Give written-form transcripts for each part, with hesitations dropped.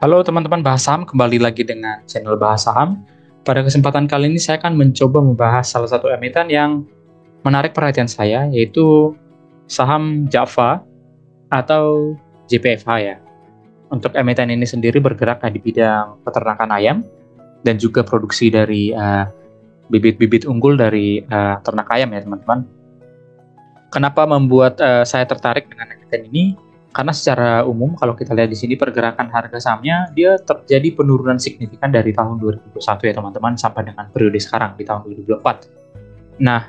Halo teman-teman Bahas Saham, kembali lagi dengan channel Bahas Saham. Pada kesempatan kali ini saya akan mencoba membahas salah satu emiten yang menarik perhatian saya, yaitu saham Java atau JPFH ya. Untuk emiten ini sendiri bergerak di bidang peternakan ayam dan juga produksi dari bibit-bibit unggul dari ternak ayam ya teman-teman. Kenapa membuat saya tertarik dengan emiten ini? Karena secara umum kalau kita lihat di sini pergerakan harga sahamnya dia terjadi penurunan signifikan dari tahun 2021 ya teman-teman sampai dengan periode sekarang di tahun 2024. Nah,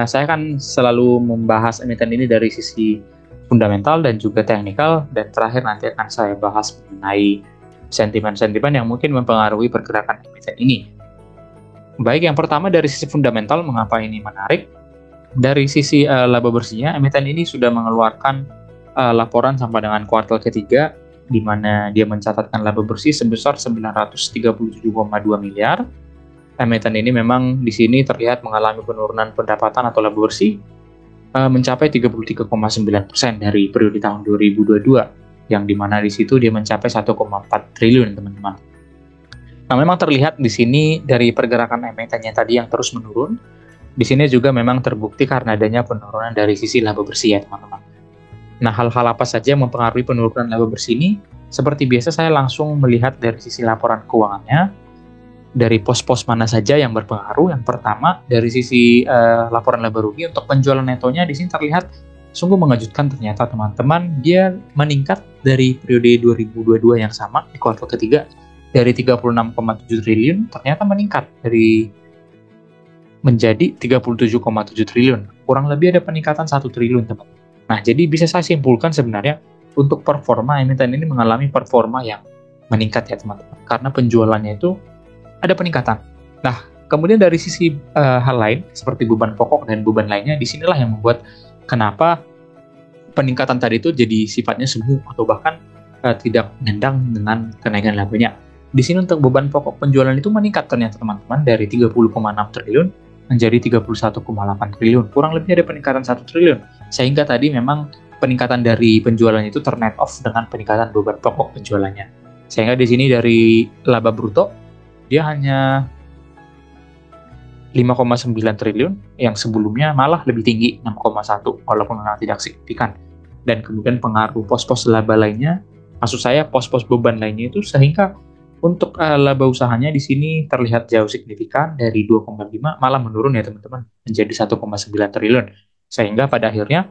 saya kan selalu membahas emiten ini dari sisi fundamental dan juga teknikal, dan terakhir nanti akan saya bahas mengenai sentimen-sentimen yang mungkin mempengaruhi pergerakan emiten ini. Baik, yang pertama dari sisi fundamental, mengapa ini menarik? Dari sisi laba bersihnya, emiten ini sudah mengeluarkan laporan sampai dengan kuartal ketiga, di mana dia mencatatkan laba bersih sebesar 937,2 miliar. Emiten ini memang di sini terlihat mengalami penurunan pendapatan atau laba bersih mencapai 33,9% dari periode tahun 2022, yang dimana di situ dia mencapai 1,4 triliun teman-teman. Nah, memang terlihat di sini dari pergerakan emitennya tadi yang terus menurun, di sini juga memang terbukti karena adanya penurunan dari sisi laba bersih ya teman-teman. Nah, hal-hal apa saja yang mempengaruhi penurunan laba bersih ini? Seperti biasa saya langsung melihat dari sisi laporan keuangannya, dari pos-pos mana saja yang berpengaruh. Yang pertama, dari sisi laporan laba rugi untuk penjualan netonya di sini terlihat sungguh mengejutkan ternyata teman-teman. Dia meningkat dari periode 2022 yang sama di kuartal ketiga dari 36,7 triliun ternyata meningkat menjadi 37,7 triliun. Kurang lebih ada peningkatan 1 triliun teman-teman. Nah, jadi bisa saya simpulkan sebenarnya untuk performa emiten ini mengalami performa yang meningkat ya teman-teman, karena penjualannya itu ada peningkatan. Nah, kemudian dari sisi hal lain seperti beban pokok dan beban lainnya, disinilah yang membuat kenapa peningkatan tadi itu jadi sifatnya semu atau bahkan tidak nendang dengan kenaikan labanya. Di sini untuk beban pokok penjualan itu meningkat ternyata teman-teman dari 30,6 triliun menjadi 31,8 triliun. Kurang lebih ada peningkatan 1 triliun. Sehingga tadi memang peningkatan dari penjualan itu ternet off dengan peningkatan beban pokok penjualannya. Sehingga di sini dari laba bruto dia hanya 5,9 triliun, yang sebelumnya malah lebih tinggi 6,1 walaupun memang tidak signifikan. Dan kemudian pengaruh pos-pos laba lainnya, maksud saya pos-pos beban lainnya itu, sehingga untuk laba usahanya di sini terlihat jauh signifikan dari 2,5 malah menurun ya teman-teman menjadi 1,9 triliun. Sehingga pada akhirnya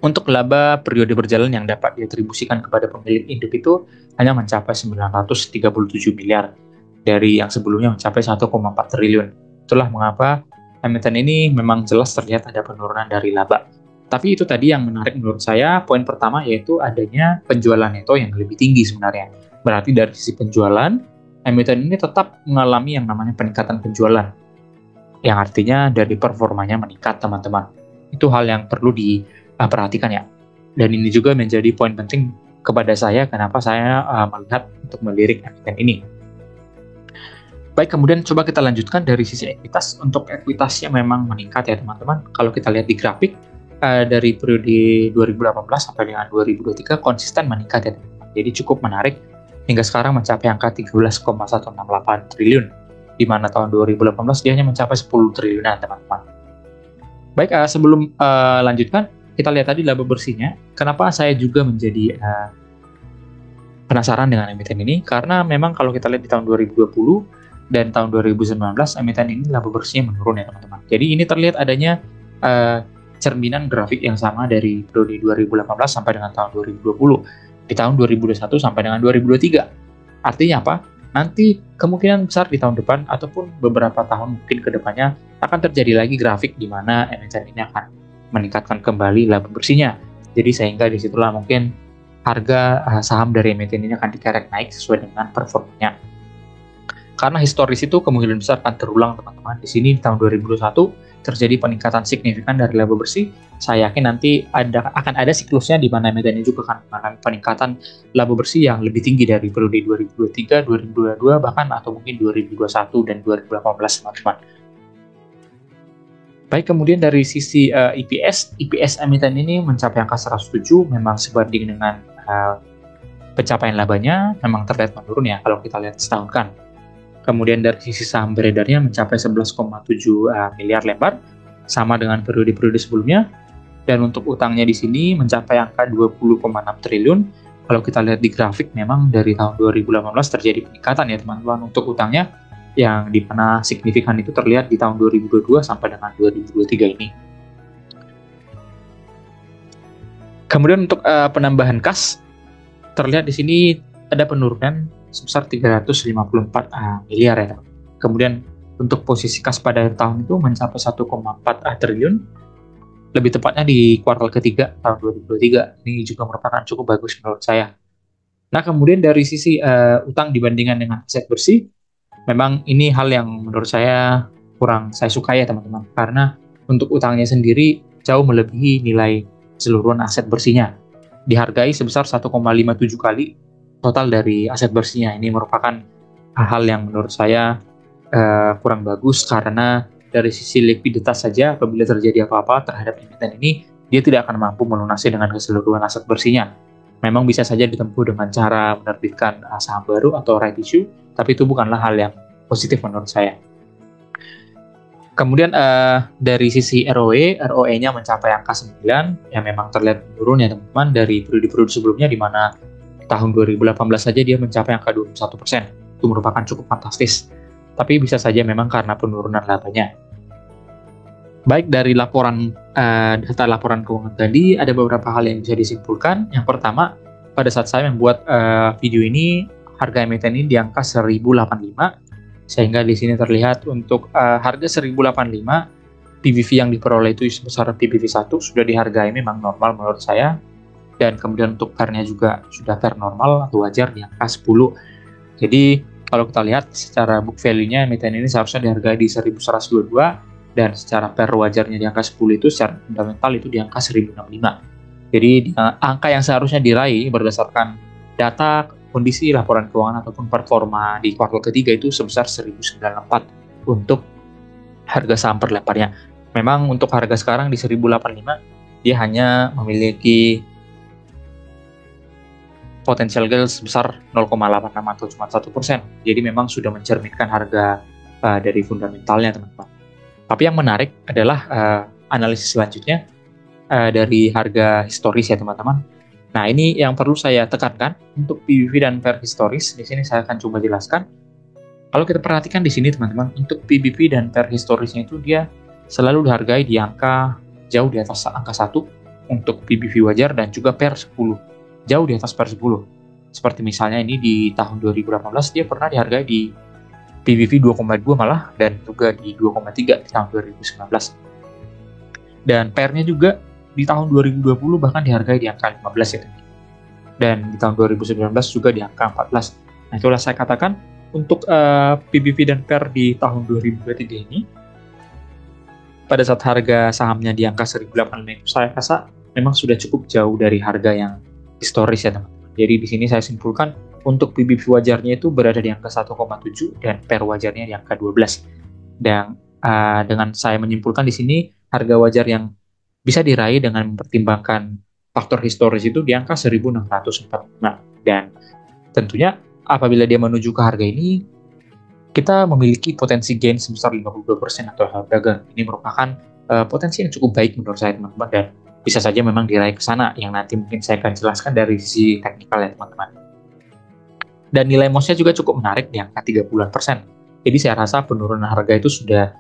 untuk laba periode berjalan yang dapat diatribusikan kepada pemilik induk itu hanya mencapai 937 miliar dari yang sebelumnya mencapai 1,4 triliun. Itulah mengapa emiten ini memang jelas terlihat ada penurunan dari laba. Tapi itu tadi yang menarik menurut saya, poin pertama yaitu adanya penjualan neto yang lebih tinggi sebenarnya. Berarti dari sisi penjualan, emiten ini tetap mengalami yang namanya peningkatan penjualan, yang artinya dari performanya meningkat teman-teman. Itu hal yang perlu diperhatikan ya. Dan ini juga menjadi poin penting kepada saya kenapa saya melihat untuk melirik emiten ini. Baik, kemudian coba kita lanjutkan dari sisi ekuitas. Untuk ekuitasnya memang meningkat ya teman-teman. Kalau kita lihat di grafik, dari periode 2018 sampai dengan 2023 konsisten meningkat ya teman-teman. Jadi cukup menarik hingga sekarang mencapai angka 13,168 triliun. Di mana tahun 2018 dia hanya mencapai 10 triliunan teman-teman. Baik, sebelum lanjutkan, kita lihat tadi laba bersihnya. Kenapa saya juga menjadi penasaran dengan emiten ini? Karena memang kalau kita lihat di tahun 2020 dan tahun 2019, emiten ini laba bersihnya menurun ya teman-teman. Jadi ini terlihat adanya cerminan grafik yang sama dari periode 2018 sampai dengan tahun 2020. Di tahun 2021 sampai dengan 2023. Artinya apa? Nanti kemungkinan besar di tahun depan ataupun beberapa tahun mungkin ke depannya akan terjadi lagi grafik di mana emiten ini akan meningkatkan kembali laba bersihnya. Jadi sehingga disitulah mungkin harga saham dari emiten ini akan dikerek naik sesuai dengan performanya. Karena historis itu kemungkinan besar akan terulang teman-teman. Di sini di tahun 2021 terjadi peningkatan signifikan dari laba bersih. Saya yakin nanti akan ada siklusnya di mana emiten ini juga akan mengalami peningkatan laba bersih yang lebih tinggi dari periode 2023, 2022, bahkan atau mungkin 2021 dan 2018 teman-teman. Baik, kemudian dari sisi EPS emiten ini mencapai angka 107, memang sebanding dengan pencapaian labanya memang terlihat menurun ya kalau kita lihat setahun kan. Kemudian dari sisi saham beredarnya mencapai 11,7 miliar lembar, sama dengan periode-periode sebelumnya. Dan untuk utangnya di sini mencapai angka 20,6 triliun. Kalau kita lihat di grafik, memang dari tahun 2018 terjadi peningkatan ya teman-teman untuk utangnya, yang di mana signifikan itu terlihat di tahun 2022 sampai dengan 2023 ini. Kemudian untuk penambahan kas, terlihat di sini ada penurunan sebesar 354 miliar ya. Kemudian untuk posisi kas pada akhir tahun itu mencapai 1,4 triliun, lebih tepatnya di kuartal ketiga tahun 2023. Ini juga merupakan cukup bagus menurut saya. Nah, kemudian dari sisi utang dibandingkan dengan aset bersih, memang ini hal yang menurut saya kurang saya suka ya teman-teman, karena untuk utangnya sendiri jauh melebihi nilai keseluruhan aset bersihnya. Dihargai sebesar 1,57 kali total dari aset bersihnya. Ini merupakan hal yang menurut saya kurang bagus, karena dari sisi likuiditas saja apabila terjadi apa-apa terhadap emiten ini, dia tidak akan mampu melunasi dengan keseluruhan aset bersihnya. Memang bisa saja ditempuh dengan cara menerbitkan saham baru atau right issue, tapi itu bukanlah hal yang positif menurut saya. Kemudian dari sisi ROE-nya mencapai angka 9, yang memang terlihat menurun ya teman-teman dari periode-periode sebelumnya, di mana tahun 2018 saja dia mencapai angka 21%. Itu merupakan cukup fantastis. Tapi bisa saja memang karena penurunan labanya. Baik dari data laporan keuangan tadi, ada beberapa hal yang bisa disimpulkan. Yang pertama, pada saat saya membuat video ini, harga emiten ini di angka 1085. Sehingga di sini terlihat untuk harga 1085, PBV yang diperoleh itu sebesar PBV 1 sudah dihargai memang normal menurut saya. Dan kemudian untuk PER-nya juga sudah PER normal atau wajar di angka 10. Jadi kalau kita lihat secara book value-nya emiten ini seharusnya dihargai di 1122, dan secara PER wajarnya di angka 10 itu secara fundamental itu di angka 1065. Jadi angka yang seharusnya diraih berdasarkan data kondisi laporan keuangan ataupun performa di kuartal ketiga itu sebesar 1094 untuk harga saham per lembarnya. Memang untuk harga sekarang di 1085 dia hanya memiliki potensial gain sebesar 0,86 atau cuma 1%. Jadi memang sudah mencerminkan harga dari fundamentalnya teman-teman. Tapi yang menarik adalah analisis selanjutnya dari harga historis ya teman-teman. Nah, ini yang perlu saya tekankan untuk PBV dan PER historis. Di sini saya akan coba jelaskan. Kalau kita perhatikan di sini teman-teman, untuk PBV dan PER historisnya itu dia selalu dihargai di angka jauh di atas angka 1 untuk PBV wajar, dan juga PER 10. Jauh di atas PER 10. Seperti misalnya ini di tahun 2018 dia pernah dihargai di PBV 2,2 malah, dan juga di 2,3 di tahun 2019. Dan PER-nya juga di tahun 2020 bahkan dihargai di angka 15 ya. Dan di tahun 2019 juga di angka 14. Nah, itulah saya katakan untuk PBV dan PER di tahun 2023 ini, pada saat harga sahamnya di angka 1085 itu saya rasa memang sudah cukup jauh dari harga yang historis ya teman-teman. Jadi di sini saya simpulkan untuk PBV wajarnya itu berada di angka 1,7 dan PER wajarnya di angka 12. Dan dengan saya menyimpulkan di sini harga wajar yang bisa diraih dengan mempertimbangkan faktor historis itu di angka 1645. Dan tentunya apabila dia menuju ke harga ini, kita memiliki potensi gain sebesar 52% atau harga gain. Ini merupakan potensi yang cukup baik menurut saya teman-teman, dan bisa saja memang diraih ke sana, yang nanti mungkin saya akan jelaskan dari sisi teknikal ya teman-teman. Dan nilai MOS-nya juga cukup menarik di angka 30%. Jadi saya rasa penurunan harga itu sudah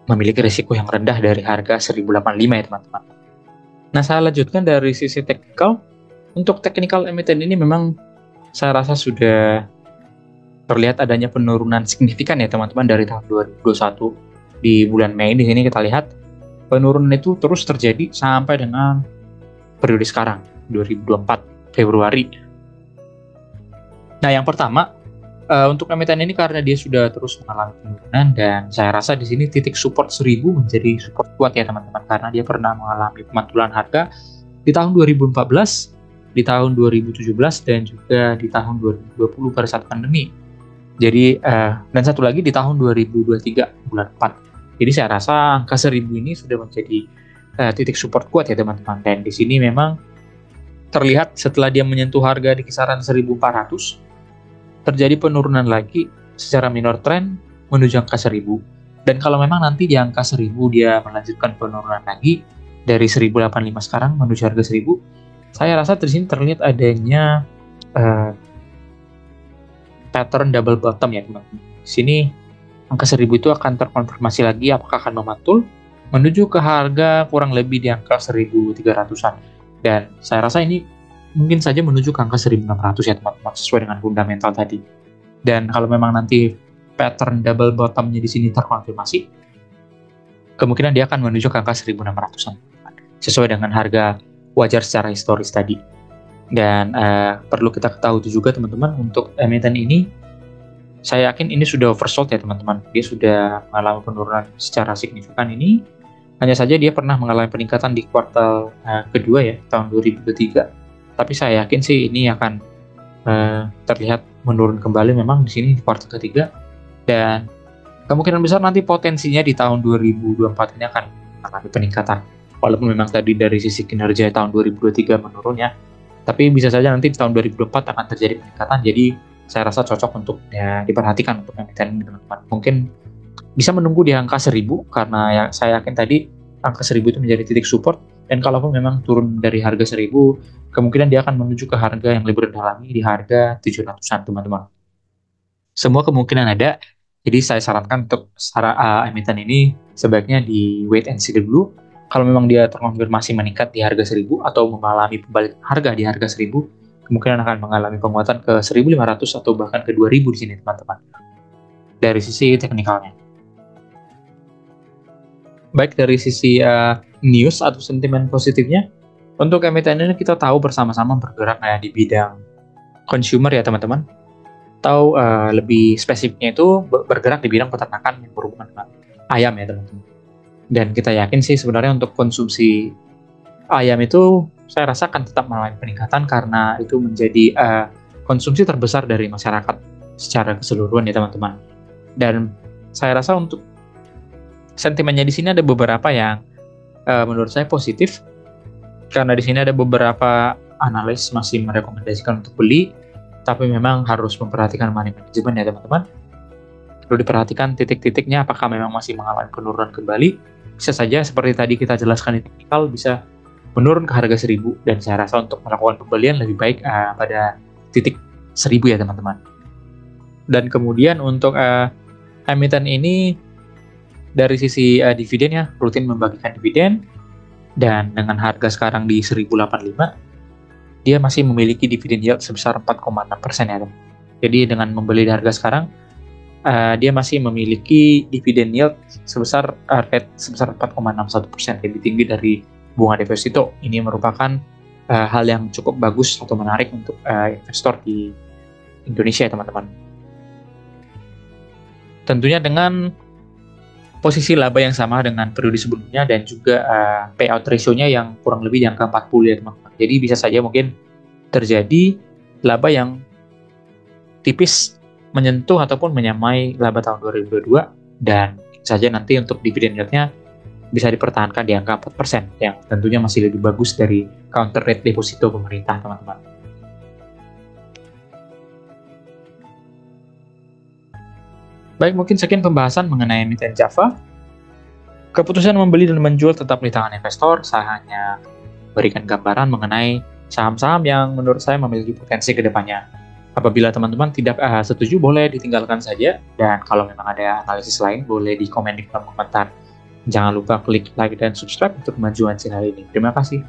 memiliki risiko yang rendah dari harga 1085 ya teman-teman. Nah, saya lanjutkan dari sisi teknikal. Untuk teknikal emiten ini memang saya rasa sudah terlihat adanya penurunan signifikan ya teman-teman dari tahun 2021. Di bulan Mei di sini kita lihat penurunan itu terus terjadi sampai dengan periode sekarang 2024 Februari. Nah, yang pertama untuk emiten ini karena dia sudah terus mengalami penurunan, dan saya rasa di sini titik support 1000 menjadi support kuat ya teman-teman, karena dia pernah mengalami pemantulan harga di tahun 2014, di tahun 2017, dan juga di tahun 2020 pada saat pandemi. Jadi dan satu lagi di tahun 2023 bulan 4. Jadi saya rasa angka 1000 ini sudah menjadi titik support kuat ya teman-teman. Dan di sini memang terlihat setelah dia menyentuh harga di kisaran 1.400, terjadi penurunan lagi secara minor trend menuju angka 1.000. Dan kalau memang nanti di angka 1.000 dia melanjutkan penurunan lagi dari 1.085 sekarang menuju harga 1.000, saya rasa di sini terlihat adanya pattern double bottom ya teman-teman. Di sini angka 1.000 itu akan terkonfirmasi lagi apakah akan memantul menuju ke harga kurang lebih di angka 1.300-an. Dan saya rasa ini mungkin saja menuju ke angka 1.600 ya teman-teman, sesuai dengan fundamental tadi. Dan kalau memang nanti pattern double bottomnya di sini terkonfirmasi, kemungkinan dia akan menuju ke angka 1.600-an, sesuai dengan harga wajar secara historis tadi. Dan perlu kita ketahui juga teman-teman, untuk emiten ini saya yakin ini sudah oversold ya teman-teman. Dia sudah mengalami penurunan secara signifikan ini. Hanya saja dia pernah mengalami peningkatan di kuartal kedua ya, tahun 2023. Tapi saya yakin sih ini akan terlihat menurun kembali memang di sini di kuartal ketiga. Dan kemungkinan besar nanti potensinya di tahun 2024 ini akan mengalami peningkatan. Walaupun memang tadi dari sisi kinerja tahun 2023 menurun ya, tapi bisa saja nanti di tahun 2024 akan terjadi peningkatan. Jadi saya rasa cocok untuk ya diperhatikan untuk emiten ini teman-teman. Mungkin bisa menunggu di angka 1.000 karena ya saya yakin tadi angka 1.000 itu menjadi titik support, dan kalaupun memang turun dari harga 1.000, kemungkinan dia akan menuju ke harga yang lebih rendah lagi di harga 700-an teman-teman. Semua kemungkinan ada, jadi saya sarankan untuk emiten ini sebaiknya di wait and see dulu. Kalau memang dia terkonfirmasi meningkat di harga 1.000 atau mengalami pembalik harga di harga 1.000, kemungkinan akan mengalami penguatan ke 1.500 atau bahkan ke 2.000 di sini teman-teman. Dari sisi teknikalnya. Baik dari sisi news atau sentimen positifnya, untuk emiten ini kita tahu bersama-sama bergerak di bidang consumer ya teman-teman. Atau lebih spesifiknya itu bergerak di bidang peternakan yang berhubungan dengan ayam ya teman-teman. Dan kita yakin sih sebenarnya untuk konsumsi ayam itu saya rasa akan tetap mengalami peningkatan karena itu menjadi konsumsi terbesar dari masyarakat secara keseluruhan ya teman-teman. Dan saya rasa untuk sentimennya di sini ada beberapa yang menurut saya positif, karena di sini ada beberapa analis masih merekomendasikan untuk beli, tapi memang harus memperhatikan money management ya teman-teman. Perlu diperhatikan titik-titiknya apakah memang masih mengalami penurunan kembali. Bisa saja seperti tadi kita jelaskan di teknikal bisa menurun ke harga 1.000, dan saya rasa untuk melakukan pembelian lebih baik pada titik 1.000 ya teman-teman. Dan kemudian untuk emiten ini dari sisi dividennya rutin membagikan dividen, dan dengan harga sekarang di 1.085 dia masih memiliki dividen yield sebesar 4,6% ya teman. Jadi dengan membeli di harga sekarang dia masih memiliki dividen yield sebesar rate sebesar 4,61%, lebih tinggi dari bunga deposito. Ini merupakan hal yang cukup bagus atau menarik untuk investor di Indonesia ya teman-teman. Tentunya dengan posisi laba yang sama dengan periode sebelumnya, dan juga payout ratio-nya yang kurang lebih di angka 40 ya teman-teman. Jadi bisa saja mungkin terjadi laba yang tipis menyentuh ataupun menyamai laba tahun 2022, dan saja nanti untuk dividen yield-nya bisa dipertahankan di angka 4%, yang tentunya masih lebih bagus dari counter rate deposito pemerintah teman-teman. Baik, mungkin sekian pembahasan mengenai emiten Java. Keputusan membeli dan menjual tetap di tangan investor. Saya hanya berikan gambaran mengenai saham-saham yang menurut saya memiliki potensi ke depannya. Apabila teman-teman tidak setuju, boleh ditinggalkan saja. Dan kalau memang ada analisis lain, boleh di komen di kolom komentar. Jangan lupa klik like dan subscribe untuk kemajuan channel ini. Terima kasih.